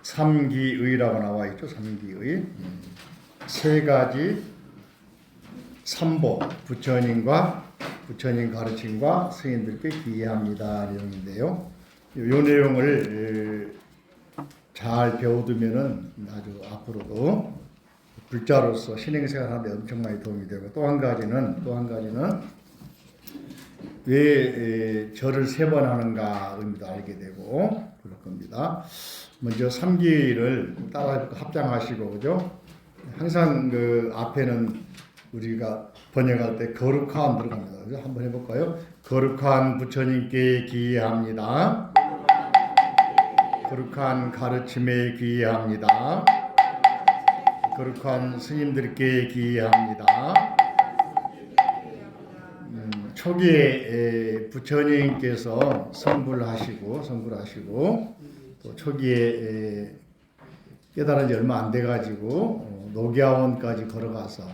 삼기의라고 나와 있죠. 삼기의. 세 가지 삼보, 부처님 가르침과 스님들께 기회합니다 내용인데요. 이 내용을 잘 배워두면은 아주 앞으로도 불자로서 신행생활 하는데 엄청 많이 도움이 되고, 또 한 가지는 왜 절을 세 번 하는가 의미도 알게 되고 그럴 겁니다. 먼저 삼기를 따라 합장하시고, 그죠? 항상 그 앞에는 우리가 번역할 때 거룩한 들어갑니다. 그죠? 한번 해볼까요? 거룩한 부처님께 기회합니다. 거룩한 가르침에 기회합니다. 거룩한 스님들께 기회합니다. 초기에 부처님께서 성불하시고 또 초기에 깨달은 지 얼마 안 돼가지고 녹야원까지 걸어가서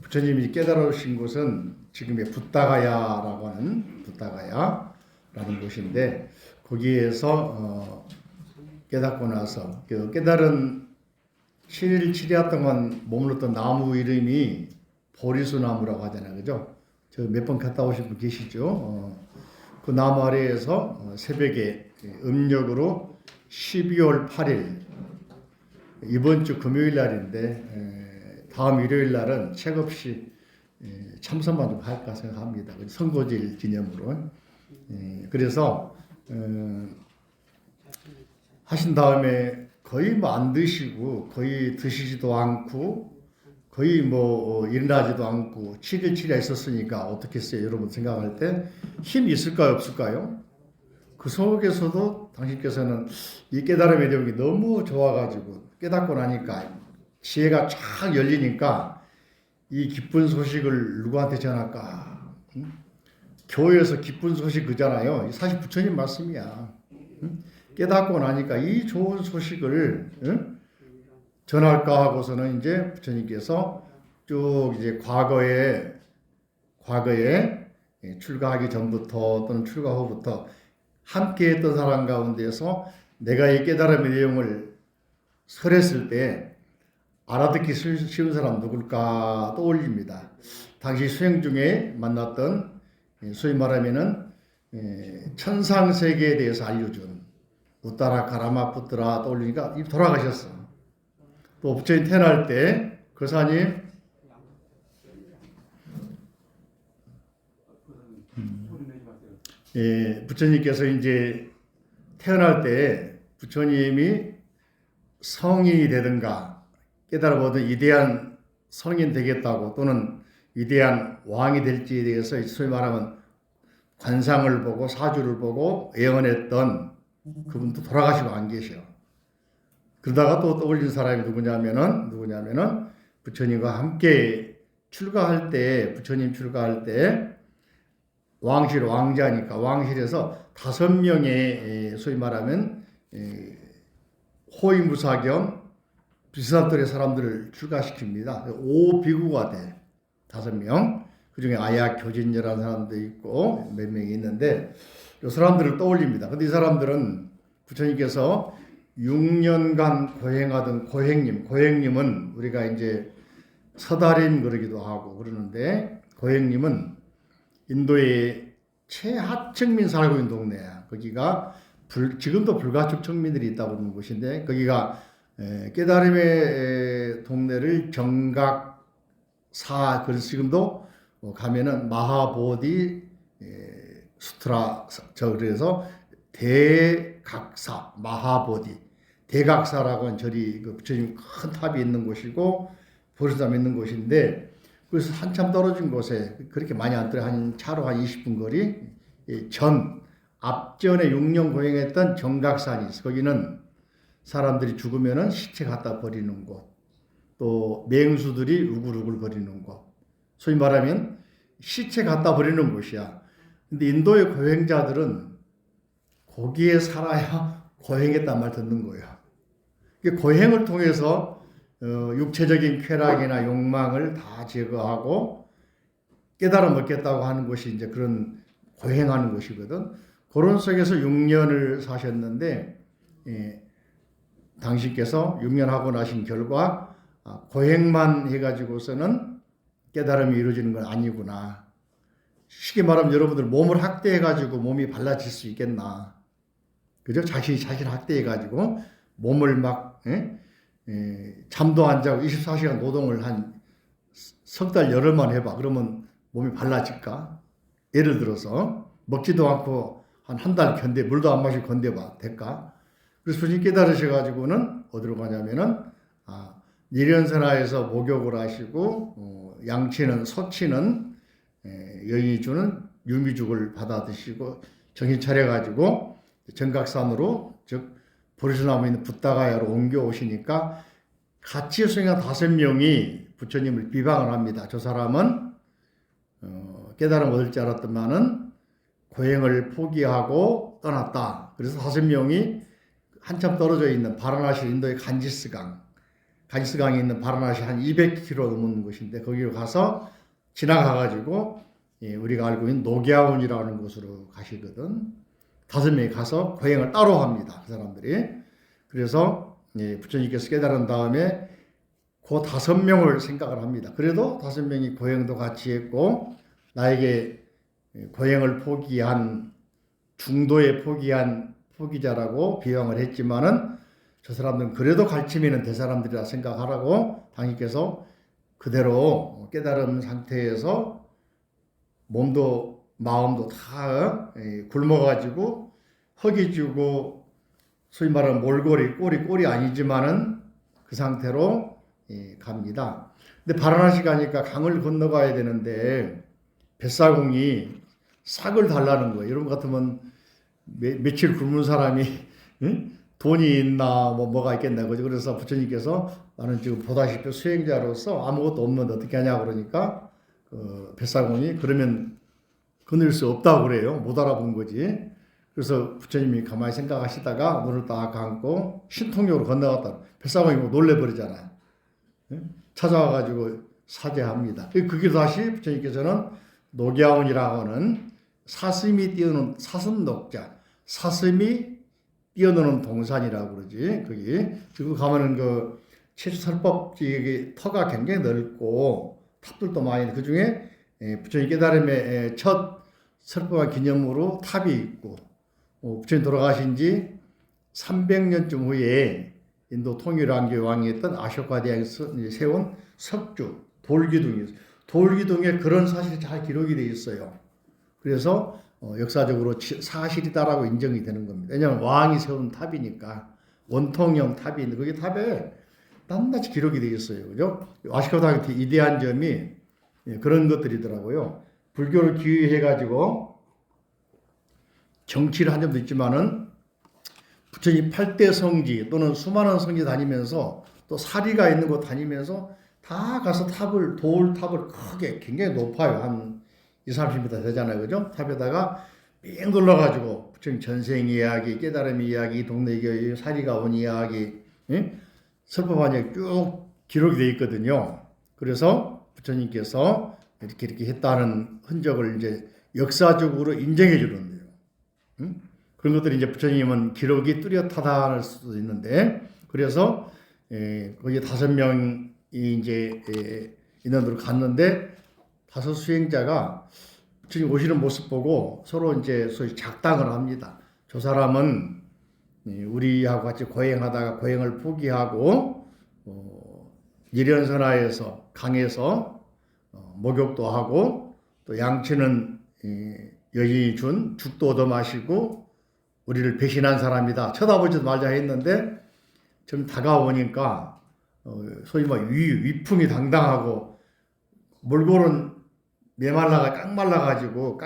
부처님이 깨달으신 곳은 지금의 붓다가야라고 하는 붓다가야라는 곳인데, 거기에서 깨닫고 나서 그 깨달은 7일 7야 동안 머물렀던 나무 이름이 보리수 나무라고 하잖아요, 그죠? 저 몇 번 갔다 오신 분 계시죠? 그 나무 아래에서 새벽에 음력으로 12월 8일 이번 주 금요일 날인데, 다음 일요일 날은 책 없이 참선만 좀 할까 생각합니다. 선고질 기념으로. 그래서 하신 다음에 거의 뭐 안 드시고 거의 드시지도 않고 거의 뭐 일어나지도 않고 7일 7야 있었으니까 어떻겠어요? 여러분 생각할 때 힘이 있을까요? 없을까요? 그 속에서도 당신께서는 이 깨달음의 내용이 너무 좋아가지고 깨닫고 나니까 지혜가 쫙 열리니까 이 기쁜 소식을 누구한테 전할까? 교회에서 기쁜 소식 그잖아요. 사실 부처님 말씀이야. 깨닫고 나니까 이 좋은 소식을 전할까 하고서는 이제 부처님께서 쭉 이제 과거에 출가하기 전부터 또는 출가 후부터 함께 했던 사람 가운데서 내가 이 깨달음의 내용을 설했을 때 알아듣기 쉬운 사람 누굴까 떠올립니다. 당시 수행 중에 만났던, 소위 말하면은 천상 세계에 대해서 알려준 우따라 가라마푸트라 떠올리니까 돌아가셨어. 또 부처님 태어날 때 거사님 부처님께서 이제 태어날 때 부처님이 성인이 되든가 깨달아보던 위대한 성인 되겠다고 또는 위대한 왕이 될지에 대해서 소위 말하면 관상을 보고 사주를 보고 예언했던 그분도 돌아가시고 안 계셔. 그러다가 또 떠올린 사람이 누구냐면은 부처님과 함께 출가할 때, 부처님 출가할 때 왕실 왕자니까 왕실에서 5명의 소위 말하면 호위무사 겸 비슷한 또래 사람들을 출가시킵니다. 5비구가 돼. 5명. 그 중에 아야 교진녀라는 사람도 있고 몇 명이 있는데 이 사람들을 떠올립니다. 근데 이 사람들은 부처님께서 6년간 고행하던 고행님은 우리가 이제 서다림 그러기도 하고 그러는데, 고행님은 인도의 최하층민 살고 있는 동네야. 거기가 지금도 불가촉 청민들이 있다고 하는 곳인데, 거기가 깨달음의 동네를 정각사, 그래서 지금도 가면은 마하보디 수트라, 그래서 대각사, 마하보디 대각사라고 하는 절이 그 부처님 큰 탑이 있는 곳이고 보리수담이 있는 곳인데, 그래서 한참 떨어진 곳에 그렇게 많이 안 떨어 한 차로 한 20분 거리 앞전에 6년 고행했던 정각산이 있어. 거기는 사람들이 죽으면은 시체 갖다 버리는 곳, 또 맹수들이 우글우글 거리는 곳, 소위 말하면 시체 갖다 버리는 곳이야. 근데 인도의 고행자들은 거기에 살아야 고행했단 말 듣는 거야. 고행을 통해서 육체적인 쾌락이나 욕망을 다 제거하고 깨달아 먹겠다고 하는 것이 이제 그런 고행하는 것이거든. 그런 속에서 6년을 사셨는데 당신께서 6년 하고 나신 결과 고행만 해가지고서는 깨달음이 이루어지는 건 아니구나. 쉽게 말하면 여러분들 몸을 학대해가지고 몸이 발라질 수 있겠나. 그죠? 자신이 자신을 학대해가지고 몸을 막 잠도 안 자고 24시간 노동을 한 석 달 열흘만 해봐. 그러면 몸이 발라질까? 예를 들어서 먹지도 않고 한 달 견뎌 물도 안 마시고 견뎌봐. 될까? 그래서 부처님 깨달으셔가지고는 어디로 가냐면은 니련선하에서 목욕을 하시고 양치는 소치는 여인이 주는 유미죽을 받아 드시고 정신 차려가지고 정각산으로 즉 보리수나무 있는 붓다가야로 옮겨 오시니까 같이 수행한 5명이 부처님을 비방을 합니다. 저 사람은 깨달음 얻을 줄 알았더만은 고행을 포기하고 떠났다. 그래서 5명이 한참 떨어져 있는 바라나시 인도의 간지스강에 있는 바라나시 한 200km 넘는 곳인데 거기로 가서 지나가가지고 우리가 알고 있는 노기아온이라는 곳으로 가시거든. 5명이 가서 고행을 따로 합니다. 그 사람들이. 그래서 부처님께서 깨달은 다음에 그 5명을 생각을 합니다. 그래도 5명이 고행도 같이 했고 나에게 고행을 포기한 중도에 포기한 포기자라고 비방을 했지만은 저 사람들은 그래도 갈치미는 대사람들이라 생각하라고 당신께서 그대로 깨달은 상태에서 몸도 마음도 다 굶어가지고 허기지고 소위 말하는 몰골이 꼴이 아니지만은 그 상태로 갑니다. 근데 바라나시 가니까 강을 건너가야 되는데 뱃사공이 싹을 달라는 거예요. 여러분 같으면 며칠 굶은 사람이 돈이 있나 뭐가 있겠나 그죠. 그래서 부처님께서 나는 지금 보다시피 수행자로서 아무것도 없는데 어떻게 하냐 그러니까 뱃사공이 그러면 건널 수 없다고 그래요. 못 알아본 거지. 그래서 부처님이 가만히 생각하시다가 눈을 딱 감고 신통력으로 건너갔다. 뱃사공이 놀래버리잖아요. 찾아와가지고 사죄합니다. 그게 다시 부처님께서는 노기아온이라고 하는 사슴이 뛰어노는 사슴녹자, 사슴이 뛰어노는 동산이라고 그러지. 거기 지금 가면은 그 최수설법 터가 굉장히 넓고 탑들도 많이 그 중에 부처님 깨달음의 첫 설법한 기념으로 탑이 있고 부처님 돌아가신 지 300년쯤 후에 인도 통일왕조 왕이었던 아쇼카 대왕에서 세운 석주 돌기둥에 그런 사실이 잘 기록이 되어 있어요. 그래서 역사적으로 사실이다라고 인정이 되는 겁니다. 왜냐하면 왕이 세운 탑이니까 원통형 탑이 있는데 그게 탑에 낱낱이 기록이 되어 있어요. 그죠? 아쇼카 대왕의 이대한 점이 그런 것들이더라고요. 불교를 기유해가지고 정치를 한 점도 있지만은 부처님 8대 성지 또는 수많은 성지 다니면서 또 사리가 있는 곳 다니면서 다 가서 돌탑을 크게 굉장히 높아요. 한 20-30m 되잖아요. 그죠? 탑에다가 삥 둘러가지고 부처님 전생 이야기, 깨달음 이야기, 동네 이야기, 사리가 온 이야기, 설법한 이야기 쭉 기록이 되어 있거든요. 그래서 부처님께서 이렇게 했다는 흔적을 이제 역사적으로 인정해 주는데요. 그런 것들이 이제 부처님은 기록이 뚜렷하다 할 수도 있는데, 그래서 거기 5명이 이제 인원으로 갔는데 5 수행자가 부처님 오시는 모습 보고 서로 이제 소위 작당을 합니다. 저 사람은 우리하고 같이 고행하다가 고행을 포기하고 일연선하에서 강에서 목욕도 하고 또 양치는 여인이 준 죽도 얻어 마시고 우리를 배신한 사람이다. 쳐다보지도 말자 했는데 좀 다가오니까 소위 막 위풍이 당당하고 몰골은 깡말라가지고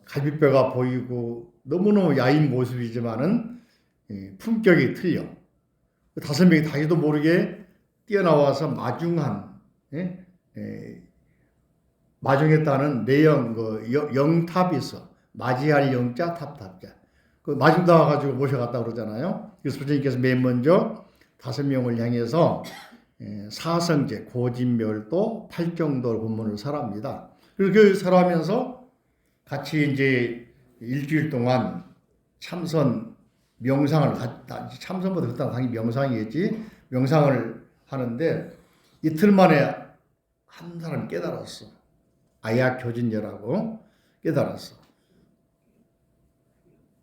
갈비뼈가 보이고 너무너무 야인 모습이지만은 품격이 틀려. 5명이 다시도 모르게 뛰어나와서 마중했다는 내영 영탑이 있어. 맞이할 영자 탑자. 그 마중 나와가지고 모셔갔다 그러잖아요. 그래서 부처님께서 맨 먼저 5명을 향해서 사성제, 고진멸도, 팔정도 본문을 설합니다. 그래서 그 설하면서 같이 이제 일주일 동안 참선 명상을 참선보다 그때 당연히 명상이겠지. 명상을 하는데 이틀 만에 한 사람이 깨달았어. 아약 교진녀라고 깨달았어.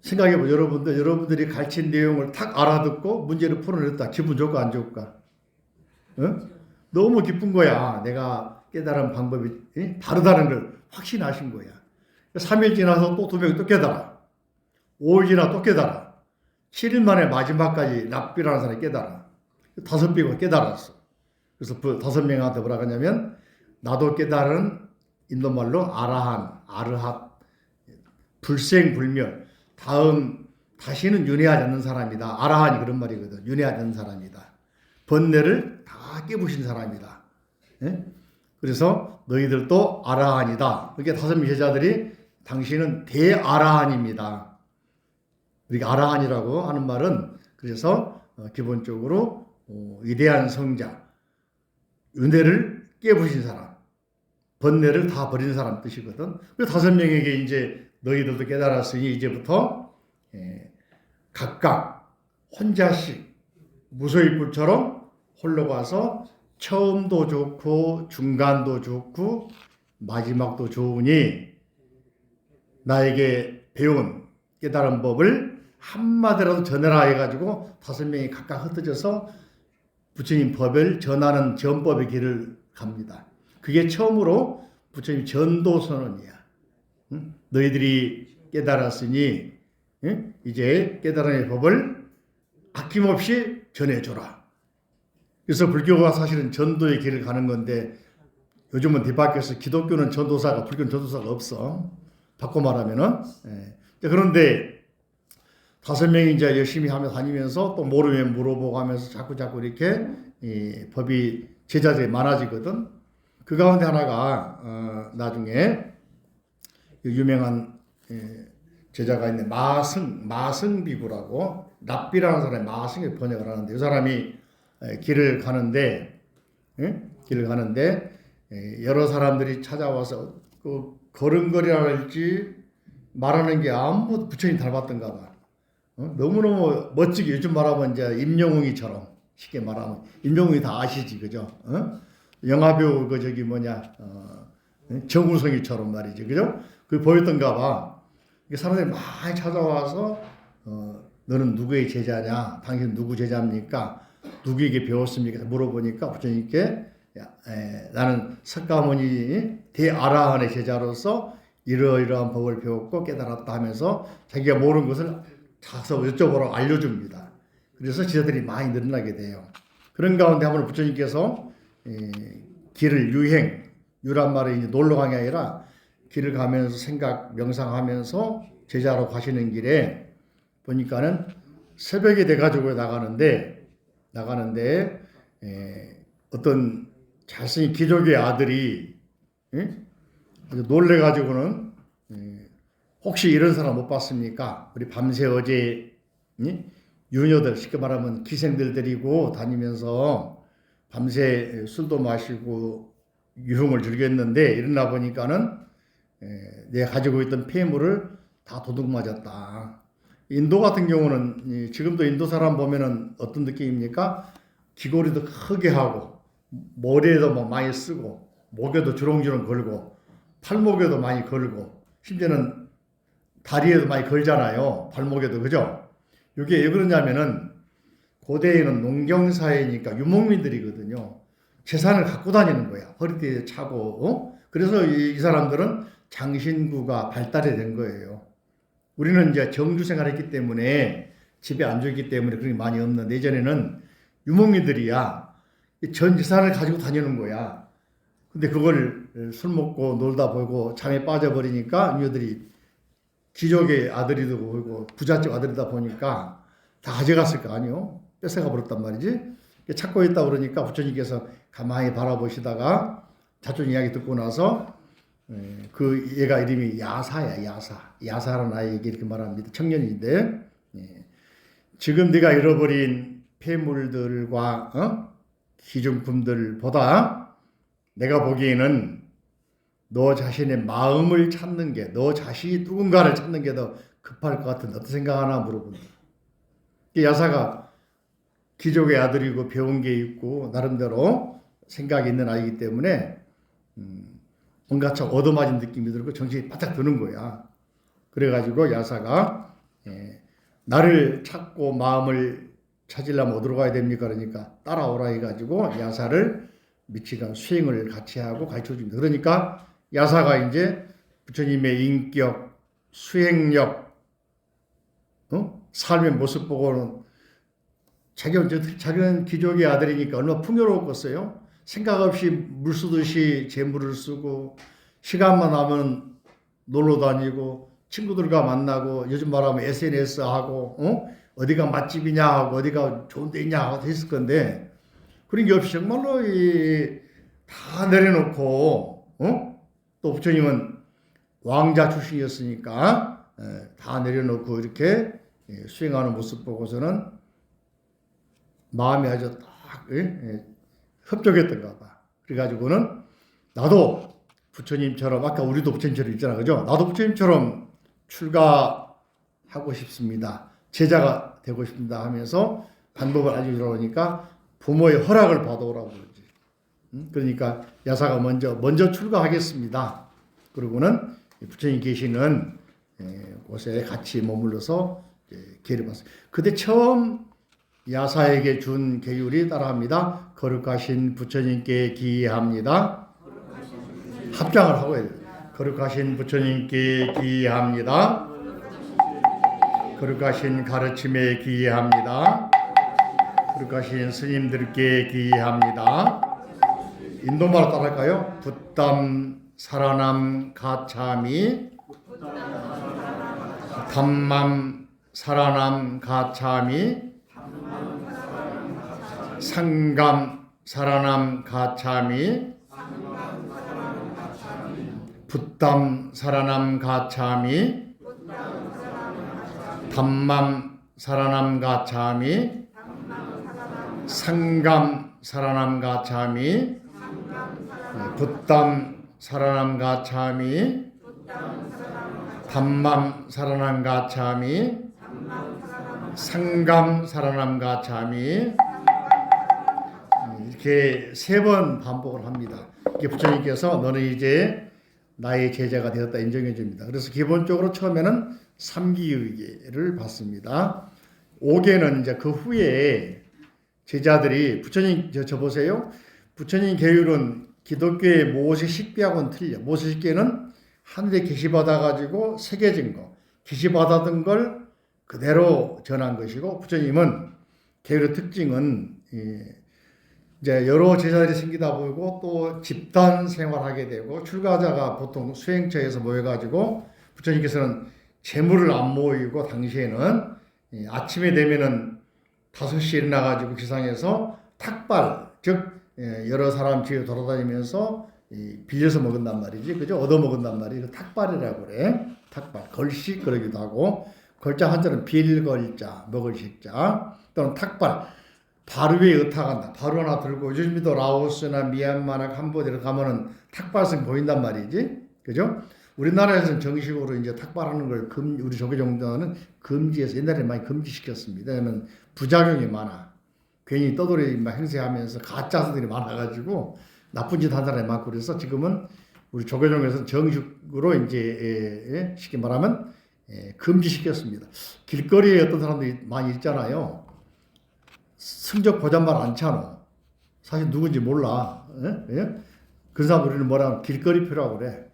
생각해보 여러분들이 가르친 내용을 탁 알아듣고 문제를 풀어냈다. 기분 좋을까 안 좋을까? 어? 너무 기쁜 거야. 내가 깨달은 방법이 다르다는 걸 확신하신 거야. 3일 지나서 또 2명이 또 깨달아. 5일 지나 또 깨달아. 7일 만에 마지막까지 랍비라는 사람이 깨달아. 5명이 깨달았어. 그래서 그 5명한테 뭐라고 하냐면 나도 깨달은 인도말로 아르핫, 불생불멸, 다시는 윤회하지 않는 사람이다. 아라한이 그런 말이거든. 윤회하지 않는 사람이다. 번뇌를 다 깨부신 사람이다. 예? 그래서 너희들도 아라한이다. 그렇게 5명 제자들이 당신은 대아라한입니다. 우리가 아라한이라고 하는 말은 그래서 기본적으로 위대한 성자, 윤회를 깨부신 사람, 번뇌를 다 버린 사람 뜻이거든. 그래서 5명에게 이제 너희들도 깨달았으니 이제부터 각각 혼자씩 무소일불처럼 홀로 가서 처음도 좋고 중간도 좋고 마지막도 좋으니 나에게 배운 깨달은 법을 한마디라도 전해라 해가지고 5명이 각각 흩어져서 부처님 법을 전하는 전법의 길을 갑니다. 그게 처음으로 부처님 전도선언이야. 응? 너희들이 깨달았으니 이제 깨달은 법을 아낌없이 전해줘라. 그래서 불교가 사실은 전도의 길을 가는 건데 요즘은 뒤바뀌어서 기독교는 전도사가 불교는 전도사가 없어. 바꿔 말하면은. 그런데 5명이 이제 열심히 하며 다니면서 또 모르면 물어보고 하면서 자꾸 이렇게 이 법이 제자들이 많아지거든. 그 가운데 하나가 나중에 유명한 제자가 있는 마승비구라고 납비라는 사람이 마승을 번역을 하는데 이 사람이 길을 가는데 여러 사람들이 찾아와서 그 걸음걸이라 할지 말하는 게 아무도 부처님 닮았던가 봐. 너무너무 멋지게 요즘 말하면 이제 임영웅이처럼 쉽게 말하면 임영웅이 다 아시지 그죠? 영화배우 그 저기 정우성이처럼 말이지 그죠? 그 보였던가 봐. 사람들이 많이 찾아와서 너는 누구의 제자냐? 당신 누구 제자입니까? 누구에게 배웠습니까? 물어보니까 부처님께 나는 석가모니 대아라한의 제자로서 이러이러한 법을 배웠고 깨달았다 하면서 자기가 모르는 것을 자서 여쭤보라고 알려줍니다. 그래서 제자들이 많이 늘어나게 돼요. 그런 가운데 한번 부처님께서 길을 유란 말이 이제 놀러 간 게 아니라 길을 가면서 생각 명상하면서 제자로 가시는 길에 보니까는 새벽이 돼가지고 나가는데 어떤 잘생긴 귀족의 아들이 놀래가지고는 혹시 이런 사람 못 봤습니까? 우리 밤새 어제 유녀들 쉽게 말하면 기생들 데리고 다니면서 밤새 술도 마시고 유흥을 즐겼는데 일어나 보니까는 내가 가지고 있던 폐물을 다 도둑 맞았다. 인도 같은 경우는 지금도 인도 사람 보면은 어떤 느낌입니까? 귀걸이도 크게 하고 머리에도 뭐 많이 쓰고 목에도 주렁주렁 걸고 팔목에도 많이 걸고 심지어는 다리에도 많이 걸잖아요. 발목에도 그죠? 이게 왜 그러냐면은 고대에는 농경사회니까 유목민들이거든요. 재산을 갖고 다니는 거야. 허리띠에 차고. 그래서 이 사람들은 장신구가 발달이 된 거예요. 우리는 이제 정주 생활했기 때문에 집에 안 죽기 때문에 그런 게 많이 없는데 예전에는 유목민들이야 전 재산을 가지고 다니는 거야. 근데 그걸 술 먹고 놀다 보고 잠에 빠져버리니까 유녀들이 귀족의 아들이도 보이고 부잣집 아들이다 보니까 다 가져갔을 거 아니요. 뺏어가 버렸단 말이지. 찾고 있다 그러니까 부처님께서 가만히 바라보시다가 자존 이야기 듣고 나서 그 얘가 이름이 야사야. 야사라는 아이에게 이렇게 말합니다. 청년인데 지금 네가 잃어버린 폐물들과 기중품들보다 내가 보기에는 너 자신의 마음을 찾는 게, 너 자신이 누군가를 찾는 게 더 급할 것 같은데 어떻게 생각하나 물어본다. 야사가 귀족의 아들이고 배운 게 있고 나름대로 생각이 있는 아이기 때문에 뭔가 참 얻어맞은 느낌이 들고 정신이 바짝 드는 거야. 그래가지고 야사가 나를 찾고 마음을 찾으려면 어디로 가야 됩니까? 그러니까 따라오라 해가지고 야사를 미치간 수행을 같이 하고 가르쳐 줍니다. 그러니까 야사가 이제 부처님의 인격, 수행력, 삶의 모습 보고는 자기는 귀족의 아들이니까 얼마나 풍요로웠겠어요. 생각 없이 물 쓰듯이 재물을 쓰고 시간만 나면 놀러 다니고 친구들과 만나고 요즘 말하면 SNS 하고 어디가 맛집이냐 하고 어디가 좋은 데 있냐 하고 했을 건데 그런 게 없이 정말로 다 내려놓고 또 부처님은 왕자 출신이었으니까 다 내려놓고 이렇게 수행하는 모습 보고서는 마음이 아주 딱 흡족했던가 봐. 그래가지고는 나도 부처님처럼 아까 우리도 부처님처럼 있잖아, 그죠? 나도 부처님처럼 출가하고 싶습니다. 제자가 되고 싶습니다 하면서 방법을 알려주라고 하니까 부모의 허락을 받아오라고 그러지. 그러니까 야사가 먼저 출가하겠습니다. 그러고는 부처님 계시는 곳에 같이 머물러서 계를 받았어요. 그때 처음 야사에게 준 계율이 따라합니다. 거룩하신 부처님께 기합니다. 합장을 하고 해야 돼요. 거룩하신 부처님께 기합니다. 거룩하신 가르침에 기합니다. 거룩하신 스님들께 기합니다. 인도말로 따라할까요? 붓담 사라남 가차미 담맘 사라남 가차미 상감 사라남 가차미 붓담 사라남 가차미 담맘 사라남 가차미 상감 사라남 가차미 붓담 사라남 가차미 담맘 사라남 가차미 상감 사라남 가차미 이렇게 3번 반복을 합니다. 이게 부처님께서 너는 이제 나의 제자가 되었다 인정해 줍니다. 그래서 기본적으로 처음에는 3기의계를 받습니다. 5계는 이제 그 후에 제자들이 부처님 저 보세요. 부처님 계율은 기독교의 모세 십계하고는 틀려. 모세 십계는 하늘에 계시받아 가지고 새겨진 거, 계시받았던 걸 그대로 전한 것이고 부처님은 계율의 특징은 이제 여러 제자들이 생기다 보고 또 집단 생활하게 되고 출가자가 보통 수행처에서 모여가지고 부처님께서는 재물을 안 모이고 당시에는 아침에 되면은 5시에 일어나가지고 기상해서 탁발 즉 여러 사람 집에 돌아다니면서 빌려서 먹은단 말이지, 그죠? 얻어 먹은단 말이지. 탁발이라고 그래. 탁발 걸식 그러기도 하고 걸자 한자는 빌걸자 먹을 식자 또는 탁발. 바로 위에 의탁한다. 바로 하나 들고 요즘도 라오스나 미얀마나 캄보디아 가면은 탁발성 보인단 말이지, 그죠? 우리나라에서는 정식으로 이제 탁발하는 걸 우리 조계 정도는 금지해서 옛날에 많이 금지시켰습니다. 왜냐면 부작용이 많아. 괜히 떠돌이 막 행세하면서 가짜들이 많아가지고 나쁜 짓 한 사람이 많고 그래서 지금은 우리 조계종에서 정식으로 이제 쉽게 말하면 금지시켰습니다. 길거리에 어떤 사람들이 많이 있잖아요. 성적 보잔말 않잖아. 사실 누군지 몰라. 그 사람 우리는 뭐라 길거리표라고 그래.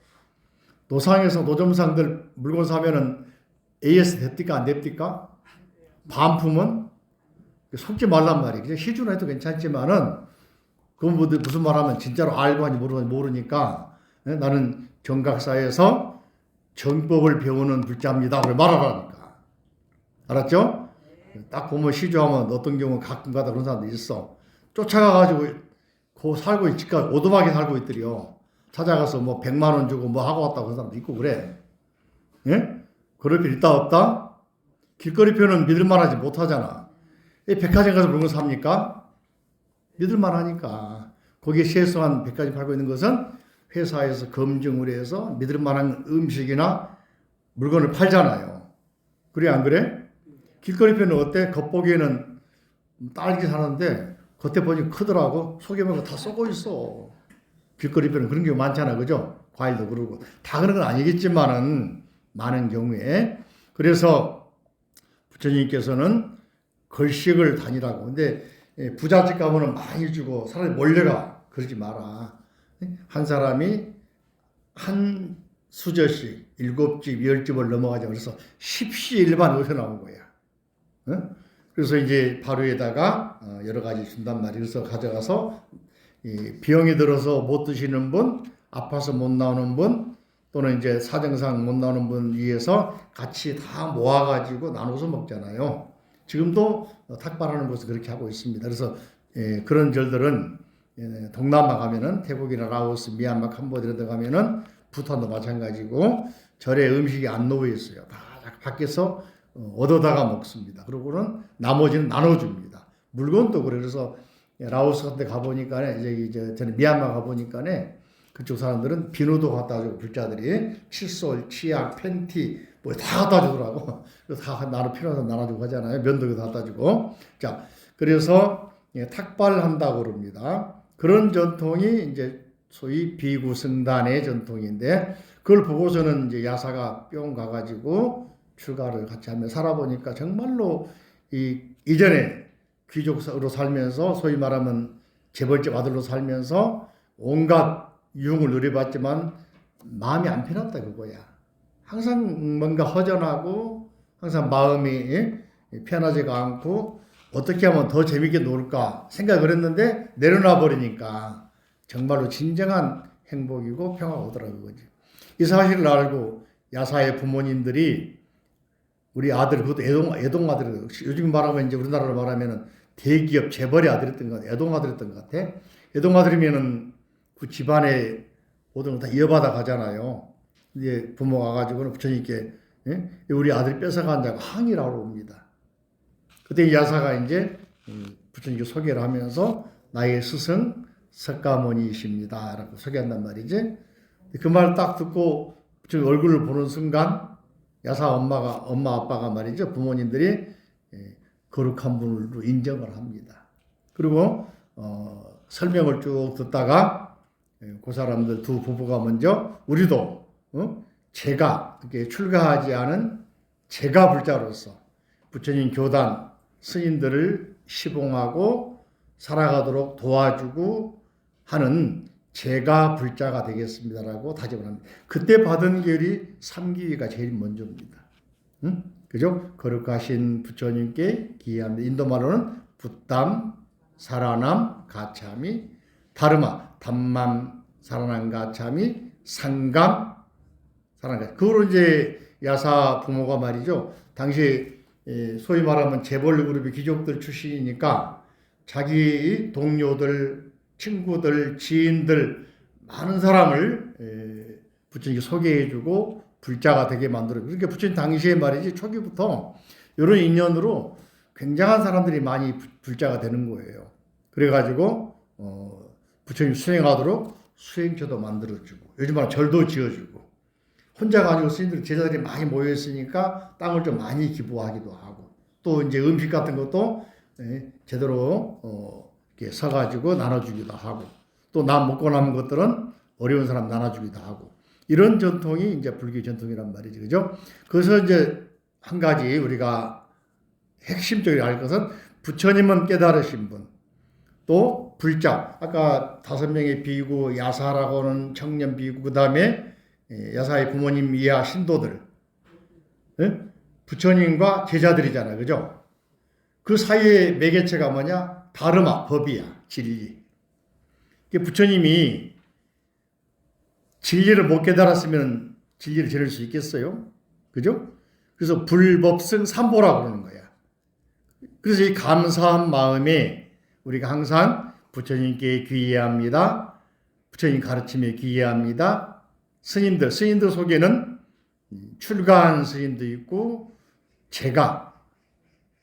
노상에서 노점상들 물건 사면은 AS 됩니까 안 됩니까? 반품은 속지 말란 말이야. 시주는 해도 괜찮지만은 그건 무슨 말하면 진짜로 알고 하는지 모르니까 나는 정각사에서 정법을 배우는 불자입니다. 그걸 말하라니까. 알았죠? 딱 보면 시주하면 어떤 경우 가끔가다 그런 사람도 있어. 쫓아가가지고 살고 있지까 오두막에 살고 있더래요. 찾아가서 뭐 100만 원 주고 뭐 하고 왔다고 그런 사람도 있고 그래. 예? 그럴 필요 있다 없다? 길거리표는 믿을만하지 못하잖아. 백화점 가서 물건 삽니까? 믿을만하니까. 거기에 최소한 백화점 팔고 있는 것은 회사에서 검증을 해서 믿을만한 음식이나 물건을 팔잖아요. 그래 안 그래? 길거리 편은 어때? 겉보기에는 딸기 사는데 겉에 보니 크더라고. 속에 보면 다 썩어 있어. 길거리 편은 그런 경우 많잖아, 그죠? 과일도 그러고 다 그런 건 아니겠지만은 많은 경우에 그래서 부처님께서는 걸식을 다니라고. 근데 부잣집 가면은 많이 주고 사람이 몰려가. 그러지 마라. 한 사람이 한 수저씩 7집, 10집을 넘어가자. 그래서 십시일반 어디서 나온 거야. 어? 그래서 이제 바로에다가 여러 가지 준단 말이에요. 그래서 가져가서 병이 들어서 못 드시는 분, 아파서 못 나오는 분, 또는 이제 사정상 못 나오는 분 위해서 같이 다 모아가지고 나눠서 먹잖아요. 지금도 탁발하는 곳은 그렇게 하고 있습니다. 그래서 그런 절들은 동남아 가면은 태국이나 라오스, 미얀마, 캄보디아 등 가면은 부탄도 마찬가지고 절에 음식이 안 놓여 있어요. 다 밖에서 얻어다가 먹습니다. 그러고는 나머지는 나눠줍니다. 물건도 그래. 그래서 라오스 같은 데 가보니까 이제 저는 미얀마 가보니까네 그쪽 사람들은 비누도 갖다 주고 불자들이 칫솔, 치약, 팬티 뭐 다 갖다 주더라고. 그래서 다 나눠 필요해서 나눠주고 하잖아요. 면도기 갖다 주고. 자, 그래서 탁발한다고 그럽니다. 그런 전통이 이제 소위 비구승단의 전통인데 그걸 보고서는 이제 야사가 뿅 가가지고 출가를 같이 하며 살아보니까 정말로 이전에 귀족으로 살면서 소위 말하면 재벌집 아들로 살면서 온갖 유흥을 누려봤지만 마음이 안 편했다 그거야. 항상 뭔가 허전하고 항상 마음이 편하지가 않고 어떻게 하면 더 재밌게 놀까 생각을 했는데 내려놔 버리니까 정말로 진정한 행복이고 평화가 오더라고 그거지. 이 사실을 알고 야사의 부모님들이 우리 아들 그것도 애동 아들 요즘 말하면 이제 우리나라로 말하면은 대기업 재벌의 아들이었던 것 같아. 애동 아들이었던 것 같아. 애동 아들이면은 그 집안에 모든 걸 다 이어받아 가잖아요. 이제 부모가 가지고는 부처님께 우리 아들이 뺏어간다고 항의를 하러 옵니다. 그때 야사가 이제 부처님께 소개를 하면서 나의 스승 석가모니이십니다 라고 소개한단 말이지. 그 말 딱 듣고 부처님 얼굴을 보는 순간 야사 엄마 아빠가 말이죠. 부모님들이 거룩한 분으로 인정을 합니다. 그리고 설명을 쭉 듣다가 그 사람들 두 부부가 먼저 우리도 제가 이렇게 출가하지 않은 제가 불자로서 부처님 교단 스님들을 시봉하고 살아가도록 도와주고 하는 제가 불자가 되겠습니다라고 다짐을 합니다. 그때 받은 결이 삼기위가 제일 먼저입니다. 응? 그죠? 거룩하신 부처님께 기회합니다. 인도말로는 붓담, 사라남, 가차미, 다르마, 담맘, 사라남, 가차미, 상감, 사라남. 그걸로 이제 야사 부모가 말이죠. 당시 소위 말하면 재벌 그룹의 귀족들 출신이니까 자기 동료들, 친구들, 지인들 많은 사람을 부처님께 소개해주고 불자가 되게 만들어요. 그러니까 부처님 당시에 말이지 초기부터 이런 인연으로 굉장한 사람들이 많이 불자가 되는 거예요. 그래가지고 부처님 수행하도록 수행처도 만들어주고 요즘 말하면 절도 지어주고 혼자 가지고 스님들 제자들이 많이 모여 있으니까 땅을 좀 많이 기부하기도 하고 또 이제 음식 같은 것도 제대로 이렇게 서가지고 나눠주기도 하고 또 남 먹고 남은 것들은 어려운 사람 나눠주기도 하고 이런 전통이 이제 불교 전통이란 말이죠. 그죠? 그래서 이제 한 가지 우리가 핵심적으로 알 것은 부처님은 깨달으신 분, 또 불자, 아까 5명의 비구, 야사라고는 청년 비구, 그 다음에 야사의 부모님 이하 신도들, 부처님과 제자들이잖아요. 그죠? 그 사이의 매개체가 뭐냐? 다르마, 법이야, 진리. 부처님이 진리를 못 깨달았으면 진리를 지를 수 있겠어요? 그죠? 그래서 불법승 삼보라고 그러는 거야. 그래서 이 감사한 마음에 우리가 항상 부처님께 귀의합니다. 부처님 가르침에 귀의합니다. 스님들 속에는 출가한 스님도 있고 제가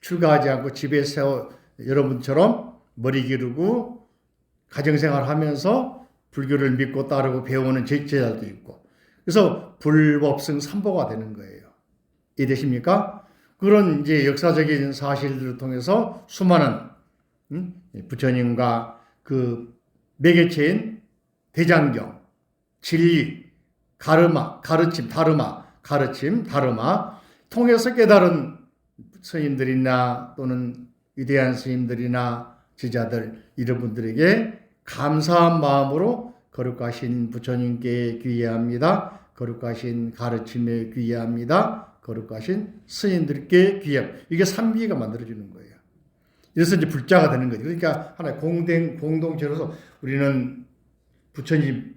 출가하지 않고 집에서 여러분처럼 머리 기르고 가정생활 하면서 불교를 믿고 따르고 배우는 제자들도 있고 그래서 불법승 삼보가 되는 거예요. 이해되십니까? 그런 이제 역사적인 사실들을 통해서 수많은 부처님과 그 매개체인 대장경, 진리, 가르침, 다르마 통해서 깨달은 스님들이나 또는 위대한 스님들이나 제자들 이런 분들에게 감사한 마음으로 거룩하신 부처님께 귀의합니다. 거룩하신 가르침에 귀의합니다. 거룩하신 스님들께 귀의합니다. 이게 삼귀가 만들어지는 거예요. 그래서 이제 불자가 되는 거죠. 그러니까 하나의 공동체로서 우리는 부처님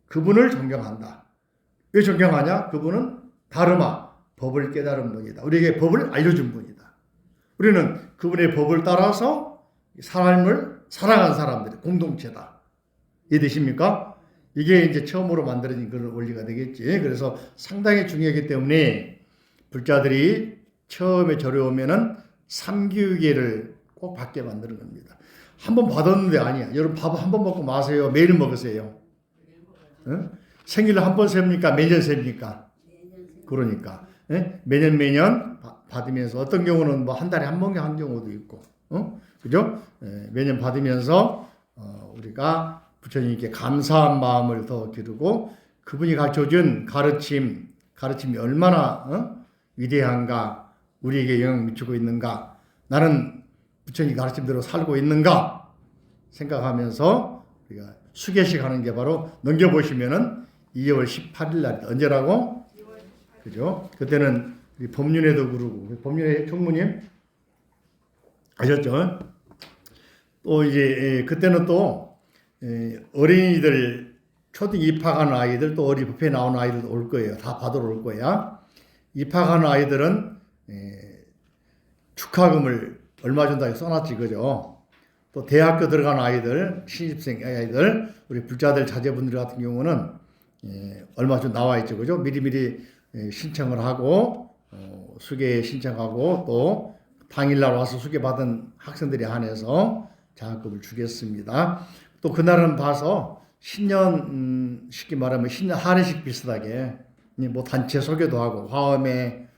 그분을 존경한다. 왜 존경하냐? 그분은 다르마, 법을 깨달은 분이다. 우리에게 법을 알려준 분이다. 우리는 그분의 법을 따라서 삶을 살아간 사람들의 공동체다. 이해되십니까? 이게 이제 처음으로 만들어진 그런 원리가 되겠지. 그래서 상당히 중요하기 때문에 불자들이 처음에 절에 오면은 삼기의계를 꼭 받게 만드는 겁니다. 한 번 받았는데 아니야. 여러분 밥 한 번 먹고 마세요. 매일 먹으세요. 응? 생일을 한 번 셉니까? 매년 셉니까? 그러니까 매년 받으면서 어떤 경우는 뭐 한 달에 한 번 한 경우도 있고, 그죠? 매년 받으면서 우리가 부처님께 감사한 마음을 더 기르고 그분이 가르쳐준 가르침이 얼마나 위대한가, 우리에게 영향을 미치고 있는가, 나는 부처님 가르침대로 살고 있는가 생각하면서 우리가 수계식 하는 게 바로 넘겨보시면은 2월 18일 날 언제라고? 그죠? 그때는 법륜회도 그러고 법륜회 총무님 아셨죠? 또 이제 그때는 또 어린이들 초등 입학하는 아이들 또 어리 부페 나오는 아이들도 올 거예요. 다 받으러 올 거야. 입학하는 아이들은 축하금을 얼마 준다고 써놨지, 그죠? 또 대학교 들어가는 아이들, 신입생 아이들, 우리 불자들 자제분들 같은 경우는 얼마 좀 나와 있죠, 그죠? 미리미리 신청을 하고 수계 신청하고 또 당일날 와서 수계 받은 학생들에 한해서 장학금을 주겠습니다. 또 그날은 봐서 신년 쉽게 말하면 신년 할애식 비슷하게 뭐 단체 소개도 하고 화엄회,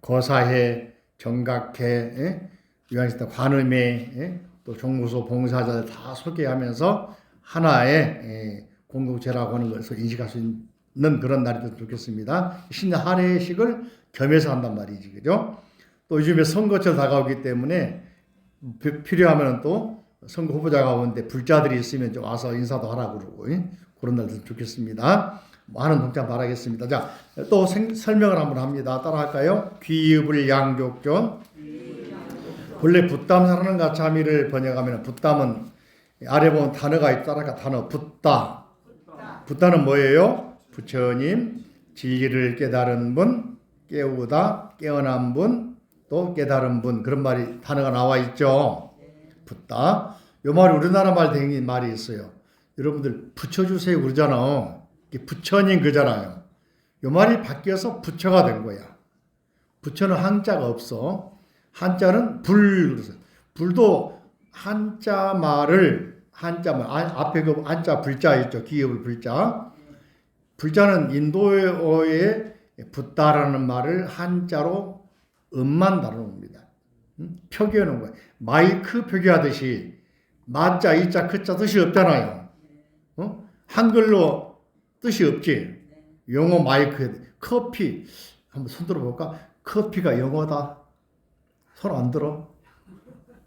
거사회, 정각회, 유한시대 관음회, 또 종무소 봉사자들 다 소개하면서 하나의 공동체라고 하는 것을 인식할 수 있는 그런 날이 됐으면 좋겠습니다. 신년 할애식을 겸해서 한단 말이지, 그죠? 또 요즘에 선거철 다가오기 때문에 필요하면 또 선거 후보자가 오는데 불자들이 있으면 좀 와서 인사도 하라고 그러고 그런 날도 됐으면 좋겠습니다. 많은 동참 바라겠습니다. 자, 또 설명을 한번 합니다. 따라할까요? 귀읍을 양족존. 본래 붓담사라는 가차미를 번역하면 붓담은 아래 보면 단어가 있다. 따라가 단어 붓다. 붓다는 뭐예요? 부처님, 진리를 깨달은 분, 깨우다, 깨어난 분, 또 깨달은 분, 그런 말이 단어가 나와 있죠. 붓다. 요 말이 우리나라 말 된 말이 있어요. 여러분들 붙여주세요 그러잖아. 부처님 그잖아요. 요 말이 바뀌어서 부처가 된 거야. 부처는 한자가 없어. 한자는 불 그래서 불도 한자 말을 앞에 그 한자 불자 있죠. 기업을 불자. 불자는 인도어의 붓다라는 말을 한자로 음만 다루는 겁니다. 표기하는 거예요. 마이크 표기하듯이 마자, 이자, 크자 뜻이 없잖아요. 한글로 뜻이 없지. 영어 마이크, 커피 한번 손 들어볼까? 커피가 영어다. 손 안 들어?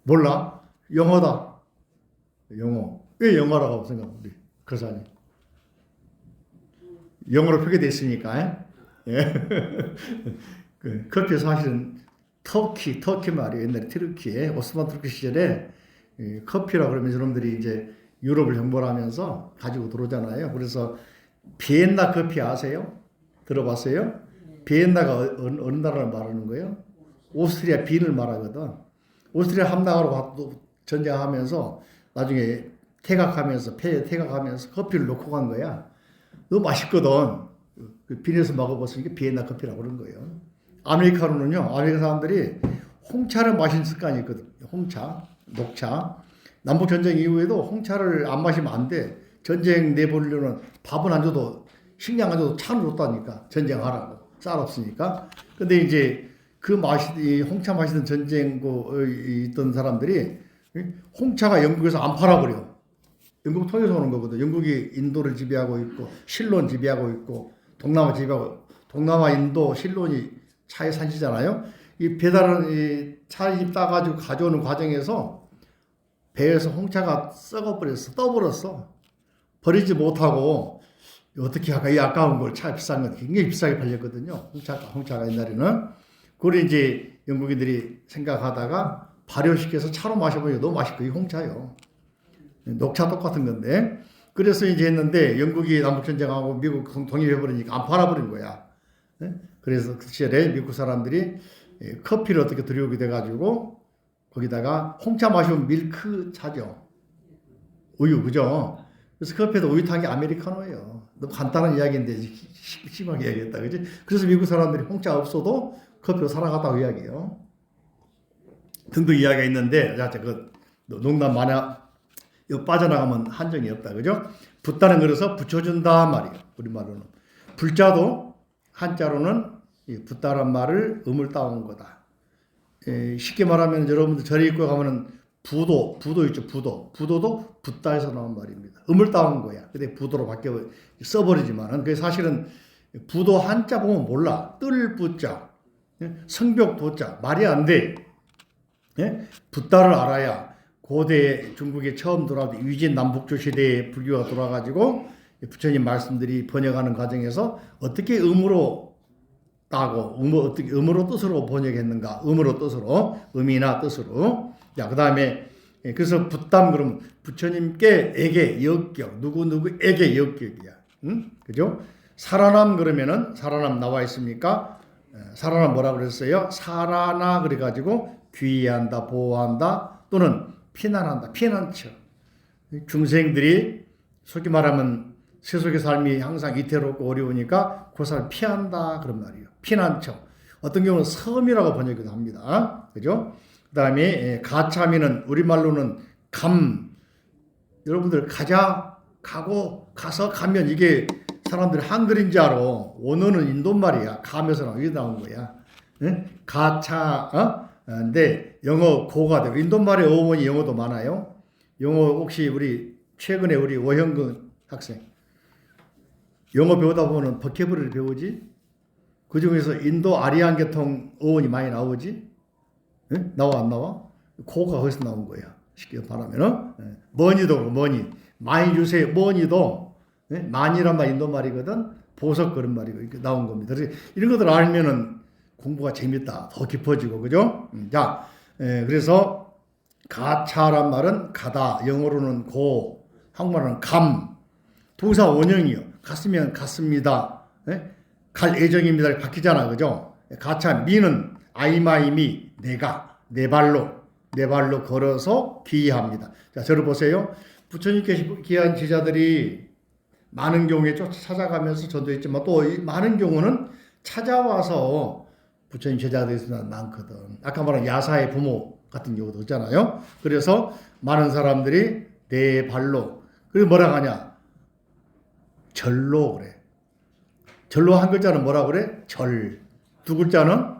몰라? 영어다. 영어. 왜 영어라고 생각해? 우리 거사님. 영어로 표기되어 있으니까. 예. 그 커피 사실은 터키 말이에요. 옛날에 트르키에 오스만 투르키 시절에 커피라 그러면 여러분들이 이제 유럽을 정벌하면서 가지고 들어오잖아요. 그래서 비엔나 커피 아세요? 들어봤어요? 비엔나가 어느 나라를 말하는 거예요? 오스트리아 빈을 말하거든. 오스트리아 함락하러 전쟁하면서 나중에 퇴각하면서 커피를 놓고 간 거야. 너무 맛있거든. 그 빈에서 먹어봤으니까 비엔나 커피라고 그런 거예요. 아메리카노는요, 아메리카 사람들이 홍차를 마시는 습관이 있거든. 홍차, 녹차. 남북전쟁 이후에도 홍차를 안 마시면 안 돼. 전쟁 내보려면 밥은 안 줘도, 식량 안 줘도 차는 줬다니까. 전쟁하라고. 쌀 없으니까. 근데 이제 그 이 홍차 마시던 전쟁고에 있던 사람들이 홍차가 영국에서 안 팔아버려. 영국 통해서 오는 거거든. 영국이 인도를 지배하고 있고 실론 지배하고 있고 동남아 지배하고 동남아 인도 실론이 차의 산지잖아요. 이 배달은 이 차입 따가지고 가져오는 과정에서 배에서 홍차가 썩어버렸어. 떠버렸어. 버리지 못하고 어떻게 할까? 이 아까운 걸 차 비싼 건 굉장히 비싸게 팔렸거든요. 홍차가 옛날에는. 그걸 이제 영국인들이 생각하다가 발효시켜서 차로 마셔보니까 너무 맛있고 이 홍차요. 녹차 똑같은 건데. 그래서 이제 했는데 영국이 남북전쟁하고 미국 독립해버리니까 안 팔아버린 거야. 그래서 그 시절에 미국 사람들이 커피를 어떻게 들여오게 돼가지고 거기다가 홍차 마시면 밀크 차죠. 우유, 그죠? 그래서 커피에도 우유 탄 게 아메리카노예요. 너무 간단한 이야기인데 심하게 이야기했다, 그지? 그래서 미국 사람들이 홍차 없어도 커피로 살아갔다고 이야기해요. 등등 이야기가 있는데, 자, 그 농담 마냥 빠져나가면 한정이 없다, 그죠? 붓다는 그래서 붙여준다 말이에요. 우리말로는. 불자도 한자로는 붓다란 말을 음을 따온 거다. 쉽게 말하면 여러분들 절에 입고 가면은 부도 있죠, 부도도 붓다에서 나온 말입니다. 음을 따온 거야. 근데 부도로 바뀌어 써버리지만은 그 사실은 부도 한자 보면 몰라. 뜰 부자, 성벽 도자 말이 안 돼. 붓다를 알아야 고대 중국에 처음 들어와도 위진 남북조 시대에 불교가 들어와가지고 부처님 말씀들이 번역하는 과정에서 어떻게 음으로 따고 어떻게 음으로 뜻으로 번역했는가? 음으로 뜻으로 음이나 뜻으로. 자, 그다음에 그래서 붓담 그러면 부처님께에게 역격 누구에게 역격이야. 그죠? 살아남 그러면은 살아남 나와 있습니까? 살아남 뭐라 그랬어요? 살아나 그래 가지고 귀의한다, 보호한다 또는 피난한다. 피난처. 중생들이 솔직히 말하면 세속의 삶이 항상 위태롭고 어려우니까 그 삶을 피한다 그런 말이에요. 피난처. 어떤 경우는 섬이라고 번역도 합니다. 그죠? 그 다음에 가참이는 우리말로는 감. 여러분들 가서 가면 이게 사람들이 한글인지 알아. 원어는 인도말이야. 감에서 나온 거야. 가차. 근데 영어 고가 되고 인도말의 어원이 영어도 많아요. 영어 혹시 우리 최근에 우리 오형근 학생 영어 배우다 보면 버케브리를 배우지? 그 중에서 인도 아리안 계통 어원이 많이 나오지? 나와 안 나와? 고가 거기서 나온 거야. 쉽게 말하면 머니도 머니 많이 주세요. 머니도 많이란 말 인도말이거든. 보석 그런 말이고 나온 겁니다. 그래서 이런 것들 알면은 공부가 재밌다. 더 깊어지고 그죠? 자, 그래서 가차란 말은 가다. 영어로는 고, 한국말로는 감. 동사 원형이요. 갔으면 갔습니다. 갈 예정입니다. 바뀌잖아. 그죠? 가차 미는 아이마이미 내가 내 발로 걸어서 귀의합니다. 자, 저를 보세요. 부처님께 귀한 제자들이 많은 경우에 찾아가면서 전도했지만 또 많은 경우는 찾아와서 부처님 제자들이 많거든. 아까 말한 야사의 부모 같은 경우도 있잖아요. 그래서 많은 사람들이 내 발로 그리고 뭐라 하냐? 절로 그래. 절로 한 글자는 뭐라 그래? 절. 두 글자는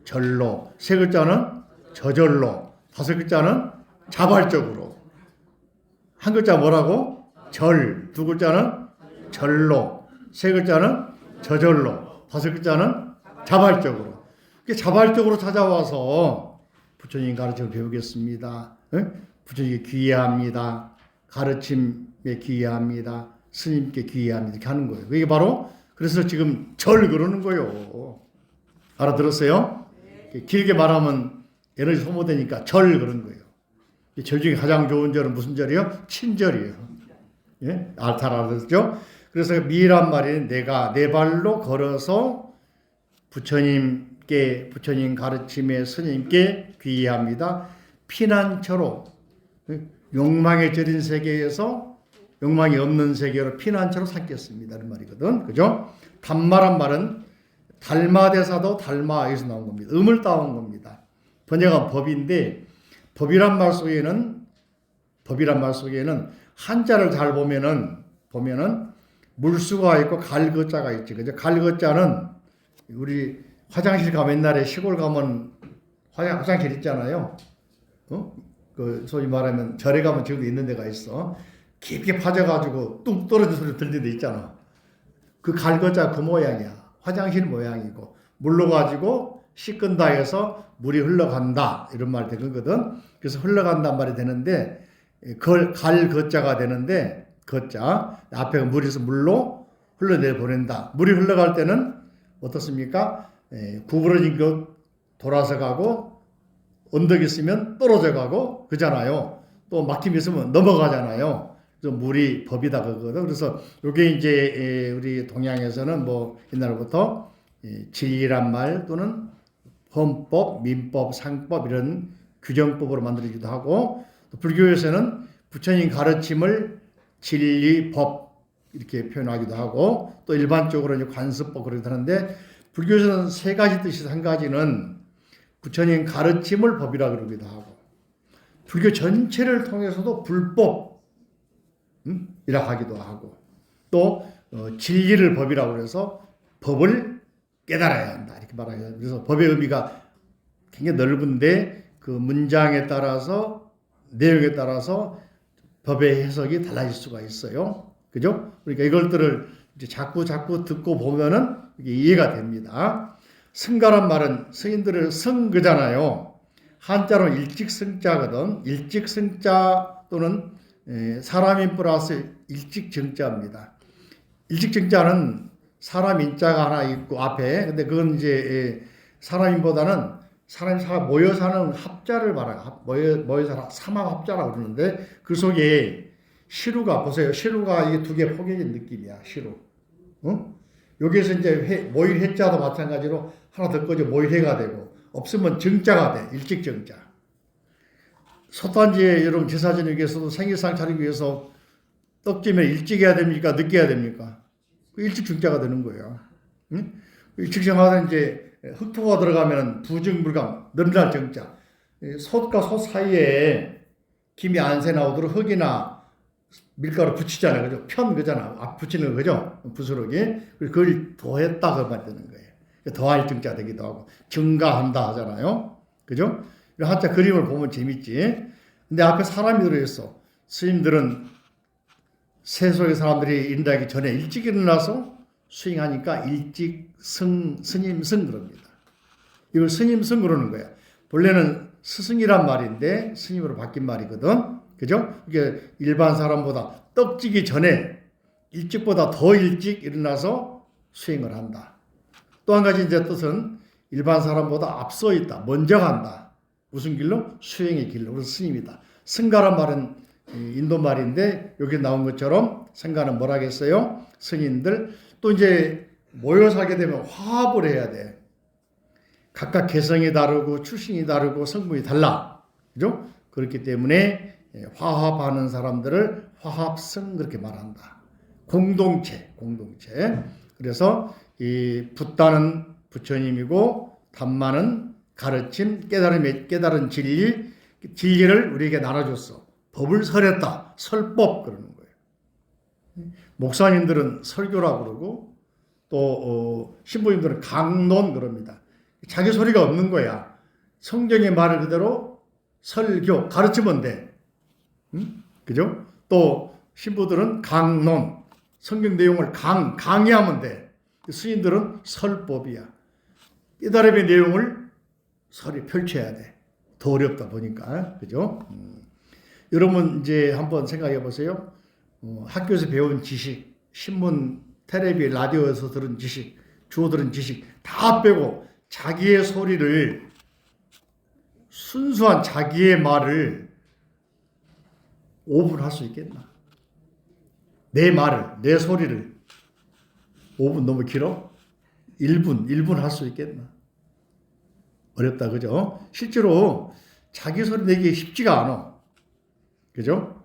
절로. 세 글자는 저절로. 다섯 글자는 자발적으로. 한 글자 뭐라고? 절. 두 글자는 절로. 세 글자는 저절로. 다섯 글자는 자발적으로. 자발적으로 찾아와서 부처님 가르침을 배우겠습니다. 부처님께 귀의합니다. 가르침에 귀의합니다. 스님께 귀의합니다. 이렇게 하는 거예요. 이게 바로 그래서 지금 절 그러는 거예요. 알아들었어요? 길게 말하면 에너지 소모되니까 절 그런 거예요. 절 중에 가장 좋은 절은 무슨 절이에요? 친절이에요. 예? 알았죠? 그래서 미란 말이 내가 내 발로 걸어서 부처님 가르침에 스님께 귀의합니다. 피난처로 욕망에 절인 세계에서 욕망이 없는 세계로 피난처로 삼겠습니다. 이런 말이거든. 그죠? 담마란 말은 달마대사도 달마에서 나온 겁니다. 음을 따온 겁니다. 번역한 법인데 법이란 말 속에는 한자를 잘 보면은 물수가 있고 갈거자가 있지. 그죠? 갈거자는 우리 화장실 가면 옛날에 시골 가면 화장실 있잖아요. 그 소위 말하면 절에 가면 지금도 있는 데가 있어. 깊게 파져가지고 뚝 떨어진 소리 들리는 데 있잖아. 그 갈거자 그 모양이야. 화장실 모양이고 물로 가지고 씻긴다 해서 물이 흘러간다 이런 말이 되거든. 그래서 흘러간단 말이 되는데 갈거자가 되는데 거자 앞에 물에서 물로 흘러내 보낸다. 물이 흘러갈 때는 어떻습니까? 구부러진 것 돌아서 가고 언덕이 있으면 떨어져 가고 그잖아요. 또 막힘이 있으면 넘어가잖아요. 그래서 물이 법이다 그거거든. 그래서 이게 이제 우리 동양에서는 뭐 옛날부터 진리란 말 또는 헌법, 민법, 상법 이런 규정법으로 만들어지기도 하고 또 불교에서는 부처님 가르침을 진리, 법 이렇게 표현하기도 하고 또 일반적으로 이제 관습법 그러기도 하는데 불교에서는 세 가지 뜻이 한 가지는 부처님 가르침을 법이라 그러기도 하고 불교 전체를 통해서도 불법 이라 하기도 하고 또 진리를 법이라고 해서 법을 깨달아야 한다 이렇게 말하기도. 그래서 법의 의미가 굉장히 넓은데 그 문장에 따라서 내용에 따라서 법의 해석이 달라질 수가 있어요. 그죠? 그러니까 이것들을 이제 자꾸 듣고 보면은 이게 이해가 됩니다. 승가란 말은 스님들의 승그잖아요. 한자로 일직승자거든. 일직승자 또는 사람인 플러스 일직정자입니다. 일직정자는 사람 인자가 하나 있고 앞에 근데 그건 이제 사람인보다는 사람이 모여 사는 합자를 말해요. 모여 사는 삼합합자라고 그러는데 그 속에 시루가 보세요. 시루가 이게 두 개 포개진 느낌이야. 시루. 여기에서 이제 모일 해자도 마찬가지로 하나 더 꺼져 모일 해가 되고 없으면 정자가 돼. 일직정자. 솥단지에 여러분 제사 지내기에서도 생일상 차리기 위해서 떡지면 일찍 해야 됩니까? 늦게 해야 됩니까? 일직정자가 되는 거예요. 응? 일직정자는 이제 흑토가 들어가면 부증불감 넘날 정자. 솥과 솥 사이에 김이 안 새 나오도록 흙이나 밀가루 붙이잖아요. 그죠? 편 그잖아. 붙이는 거죠? 부스러기. 그걸 더했다 그 말 되는 거예요. 더할 정자 되기도 하고 증가한다 하잖아요. 그죠? 한자 그림을 보면 재밌지. 근데 앞에 사람이 들어있어. 스님들은 세속의 사람들이 일어나기 전에 일찍 일어나서 수행하니까 스님승 그럽니다. 이걸 스님승 그러는 거야. 본래는 스승이란 말인데 스님으로 바뀐 말이거든. 그죠? 이게 일반 사람보다 떡지기 전에 일찍보다 더 일찍 일어나서 수행을 한다. 또 한 가지 이제 뜻은 일반 사람보다 앞서 있다. 먼저 간다. 무슨 길로? 수행의 길로. 그래서 스님이다. 승가란 말은 인도 말인데 여기 나온 것처럼 승가는 뭐라겠어요? 스님들. 또 이제 모여 살게 되면 화합을 해야 돼. 각각 개성이 다르고 출신이 다르고 성분이 달라. 그죠? 그렇기 때문에 화합하는 사람들을 화합성 그렇게 말한다. 공동체. 그래서 이 붓다는 부처님이고 담마는 가르침, 깨달은 진리를 우리에게 나눠줬어. 법을 설했다. 설법 그러는 거예요. 목사님들은 설교라고 그러고 또 신부님들은 강론 그럽니다. 자기 소리가 없는 거야. 성경의 말을 그대로 설교, 가르치면 돼. 그죠? 또 신부들은 강론, 성경 내용을 강의하면 돼. 스님들은 설법이야. 깨달음의 내용을 설이 펼쳐야 돼. 더 어렵다 보니까. 그죠? 여러분 이제 한번 생각해 보세요. 학교에서 배운 지식, 신문, 텔레비, 라디오에서 들은 지식, 주워 들은 지식 다 빼고 자기의 소리를 순수한 자기의 말을 5분 할 수 있겠나? 내 말을, 내 소리를 5분 너무 길어? 1분 할 수 있겠나? 어렵다, 그죠? 실제로 자기 소리 내기 쉽지가 않아. 그죠?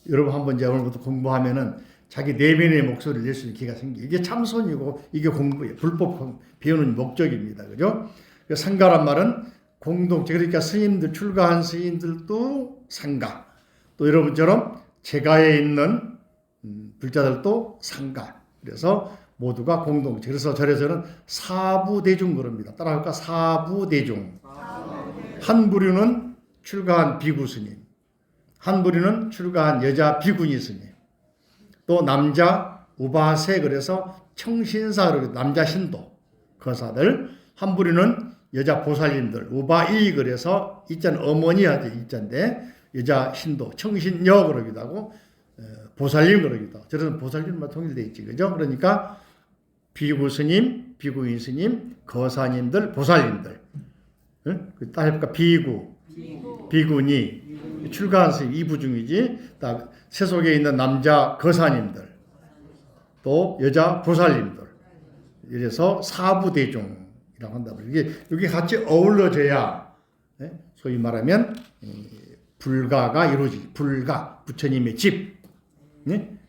여러분 한번 이제 오늘부터 공부하면은 자기 내면의 목소리를 낼 수 있는 기회가 생겨. 이게 참선이고 이게 공부예요. 불법 배우는 목적입니다. 그죠? 상가란 말은 공동체. 그러니까 스님들, 출가한 스님들도 상가. 또 여러분처럼 제가에 있는 불자들도 상가. 그래서 모두가 공동체. 그래서 절에서는 사부대중 그럽니다. 따라할까? 사부대중. 한 부류는 출가한 비구 스님, 한 부류는 출가한 여자 비구니 스님, 또 남자 우바세 그래서 청신사 남자 신도 거사들, 한 부류는 여자 보살님들 우바이 그래서 이자는 어머니 하죠. 이자인데 여자 신도 청신여 그러기도 하고 보살님 그러기도 하고 저는 보살님만 통일되어 있지 그죠? 그러니까 비구 스님, 비구인 스님, 거사님들, 보살님들. 응? 따라해볼까? 비구, 비구니, 출가한 스님 이부 중이지. 세속에 있는 남자 거사님들, 또 여자 보살님들. 이래서 사부대중이라고 한다. 이게 여기 같이 어우러져야 소위 말하면 불가가 이루어지지. 불가, 부처님의 집,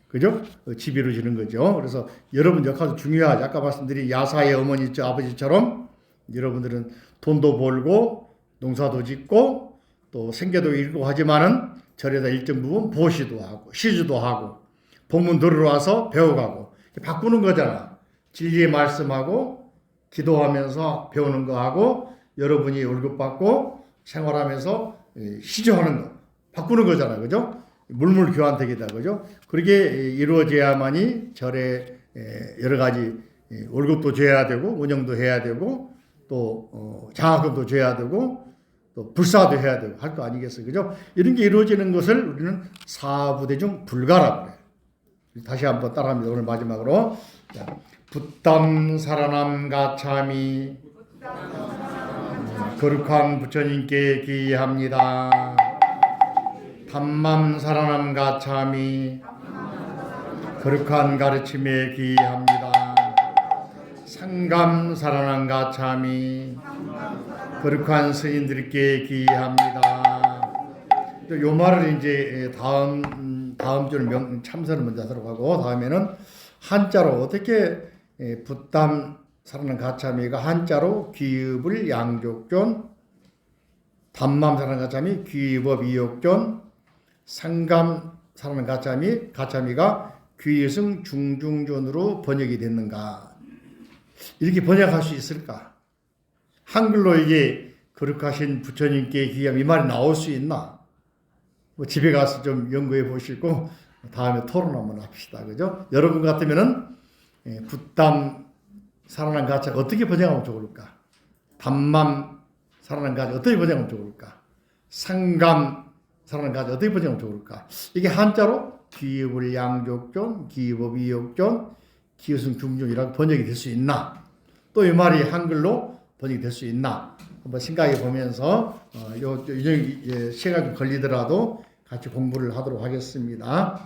그죠? 집이 이루어지는 거죠. 그래서 여러분 역할도 중요하죠. 아까 말씀드린 야사의 어머니, 아버지처럼 여러분들은 돈도 벌고 농사도 짓고 또 생계도 읽고 하지만은 절에다 일정 부분 보시도 하고 시주도 하고 법문 들으러 와서 배워가고 바꾸는 거잖아. 진리의 말씀하고 기도하면서 배우는 거 하고 여러분이 월급 받고 생활하면서 시주하는 거 바꾸는 거잖아. 그죠? 물물 교환되기다. 그죠? 그렇게 이루어져야만이 절에 여러 가지 월급도 줘야 되고 운영도 해야 되고 또 장학금도 줘야 되고 또 불사도 해야 되고 할 거 아니겠어요. 그죠? 이런 게 이루어지는 것을 우리는 사부대중 불가라고 그래요. 다시 한번 따라합니다. 오늘 마지막으로. 붓담 사라남 가차미 거룩한 부처님께 기합니다. 담맘 사라남 가차미 거룩한 가르침에 기합니다. 상감 사라남 가차미 거룩한 스님들께 기합니다. 요 말을 이제 다음 주는 참선을 먼저 하도록 하고 다음에는 한자로 어떻게 붓담 사라남 가차미가 한자로 귀읍을 양족존, 담맘 사라남 가차미 귀읍업 이역존, 상감 사라남 가차미가 귀승 중중존으로 번역이 됐는가? 이렇게 번역할 수 있을까? 한글로 이게 거룩하신 부처님께 기함 이 말이 나올 수 있나? 뭐 집에 가서 좀 연구해 보시고 다음에 토론 한번 합시다. 그죠? 여러분 같으면은 붓담 사라남 가차미 어떻게 번역하면 좋을까? 담맘 사라남 가차미 어떻게 번역하면 좋을까? 상감 사라남 가차미 어떻게 번역하면 좋을까? 이게 한자로 귀읍을 양족존, 귀읍업 이역존, 기승 중존이라고 번역이 될 수 있나? 또 이 말이 한글로 번역이 될 수 있나? 한번 생각해 보면서 시간이 좀 걸리더라도 같이 공부를 하도록 하겠습니다.